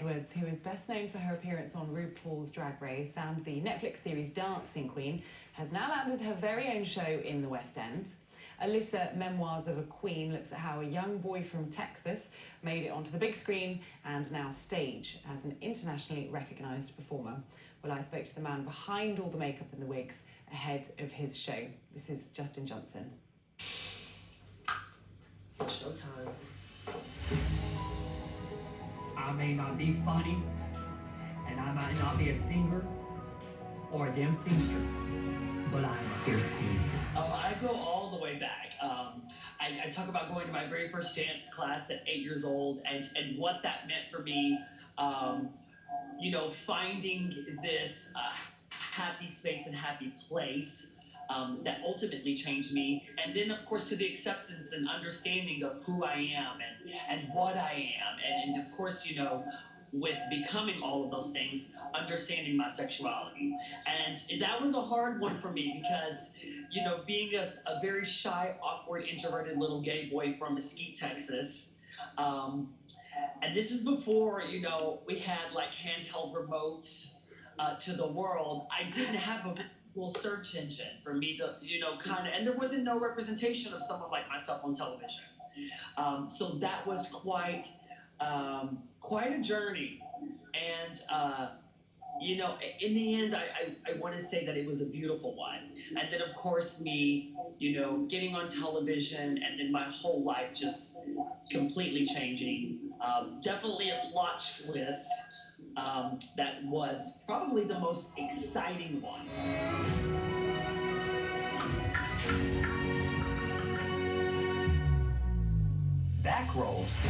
Edwards, who is best known for her appearance on RuPaul's Drag Race and the Netflix series Dancing Queen, has now landed her very own show in the West End. Alyssa, Memoirs of a Queen, looks at how a young boy from Texas made it onto the big screen and now stage as an internationally recognised performer. Well, I spoke to the man behind all the makeup and the wigs ahead of his show. This is Justin Johnson. Showtime. I may not be funny, and I might not be a singer or a damn seamstress, but I'm a fierce queen. I go all the way back. I talk about going to my very first dance class at 8 years old and what that meant for me, you know, finding this happy space and happy place that ultimately changed me. And then, of course, to the acceptance and understanding of who I am and what I am. And of course, you know, with becoming all of those things, understanding my sexuality. And that was a hard one for me because, you know, being a very shy, awkward, introverted little gay boy from Mesquite, Texas, and this is before, you know, we had like handheld remotes to the world. I didn't have a Google search engine for me to, you know, kind of, and there wasn't no representation of someone like myself on television. So that was quite a journey. And, you know, in the end, I want to say that it was a beautiful one. And then, of course, me, you know, getting on television and then my whole life just completely changing. Definitely a plot twist that was probably the most exciting one. Back rolls.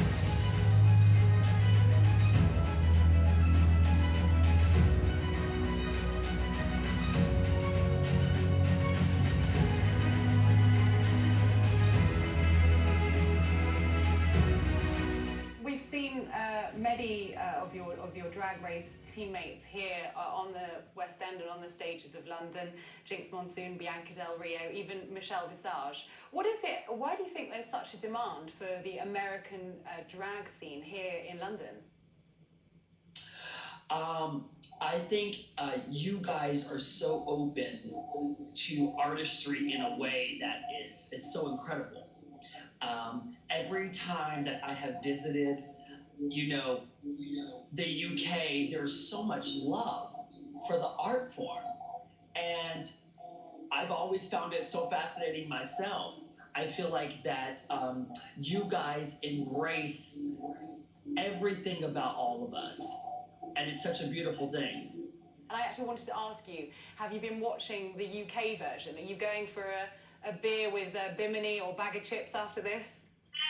We've seen many of your Drag Race teammates here on the West End and on the stages of London. Jinx Monsoon, Bianca Del Rio, even Michelle Visage. What is it? Why do you think there's such a demand for the American drag scene here in London? I think you guys are so open to artistry in a way that is so incredible. Every time that I have visited, you know, the UK, there's so much love for the art form. And I've always found it so fascinating myself. I feel like that you guys embrace everything about all of us. And it's such a beautiful thing. And I actually wanted to ask you, have you been watching the UK version? Are you going for a beer with Bimini or Bag of Chips after this?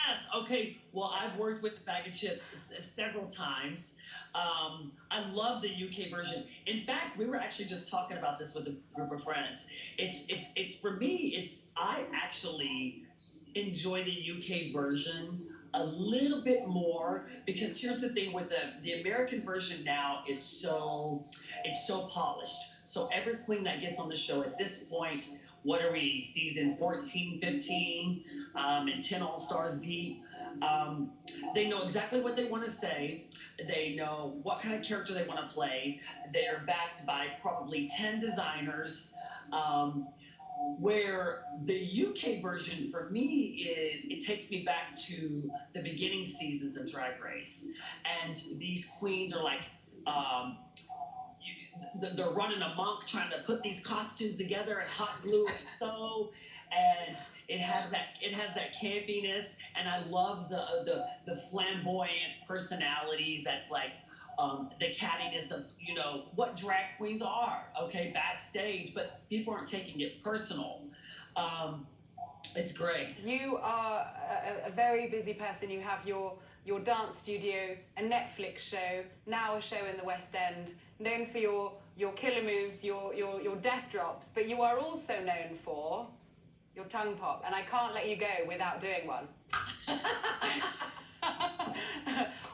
Yes, okay. Well, I've worked with Bag of Chips several times. I love the UK version. In fact, we were actually just talking about this with a group of friends. It's for me, I actually enjoy the UK version a little bit more because here's the thing with the American version now is it's so polished. So every queen that gets on the show at this point, what are we, season 14, 15, and 10 All-Stars deep, they know exactly what they want to say. They know what kind of character they want to play. They're backed by probably 10 designers. Where the UK version for me it takes me back to the beginning seasons of Drag Race. And these queens are like, they're running amok trying to put these costumes together and hot glue and sew, and it has that campiness, and I love the flamboyant personalities. That's like the cattiness of, you know, what drag queens are, okay, backstage, but people aren't taking it personal. It's great. You are a very busy person. You have your dance studio, a Netflix show, now a show in the West End, known for your killer moves, your death drops, but you are also known for your tongue pop, and I can't let you go without doing one.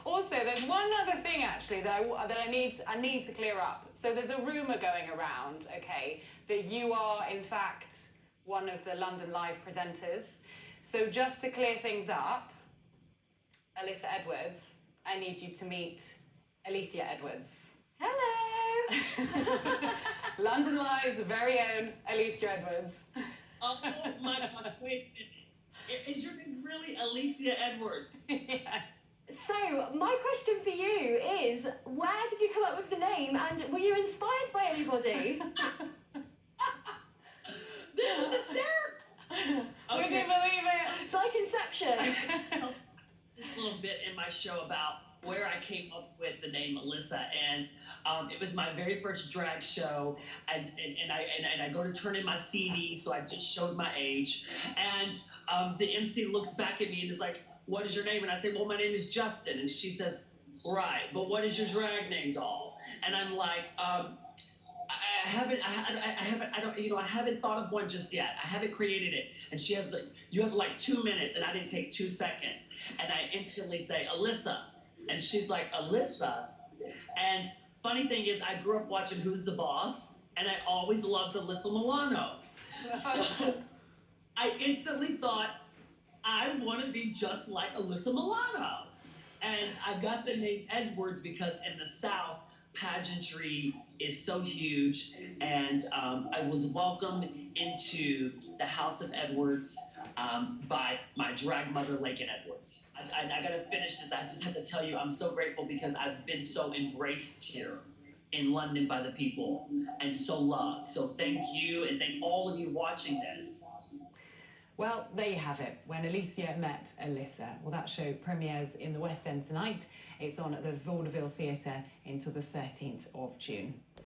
Also, there's one other thing actually that I need to clear up. So there's a rumor going around, okay, that you are in fact one of the London Live presenters. So just to clear things up, Alyssa Edwards, I need you to meet Alicia Edwards. Hello! London Live's very own Alicia Edwards. Oh my God, wait a minute. Is your name really Alicia Edwards? Yeah. So, my question for you is, where did you come up with the name, and were you inspired by anybody? This is hysterical. Would you believe it? It's like Inception. This little bit in my show about where I came up with the name Alyssa, and it was my very first drag show, and I go to turn in my CD, so I just showed my age, and the MC looks back at me and is like, "What is your name?" And I say, "Well, my name is Justin," and she says, "Right, but what is your drag name, doll?" And I'm like, I haven't thought of one just yet. I haven't created it. And she has like, "You have like 2 minutes," and I didn't take 2 seconds. And I instantly say, "Alyssa." And she's like, "Alyssa?" And funny thing is, I grew up watching Who's the Boss, and I always loved Alyssa Milano. So I instantly thought, I want to be just like Alyssa Milano. And I got the name Edwards because in the South, pageantry is so huge, and I was welcomed into the House of Edwards by my drag mother, Lakin Edwards. I gotta finish this. I just have to tell you, I'm so grateful because I've been so embraced here in London by the people and so loved. So thank you, and thank all of you watching this. Well, there you have it, When Alicia Met Alyssa. Well, that show premieres in the West End tonight. It's on at the Vaudeville Theatre until the 13th of June.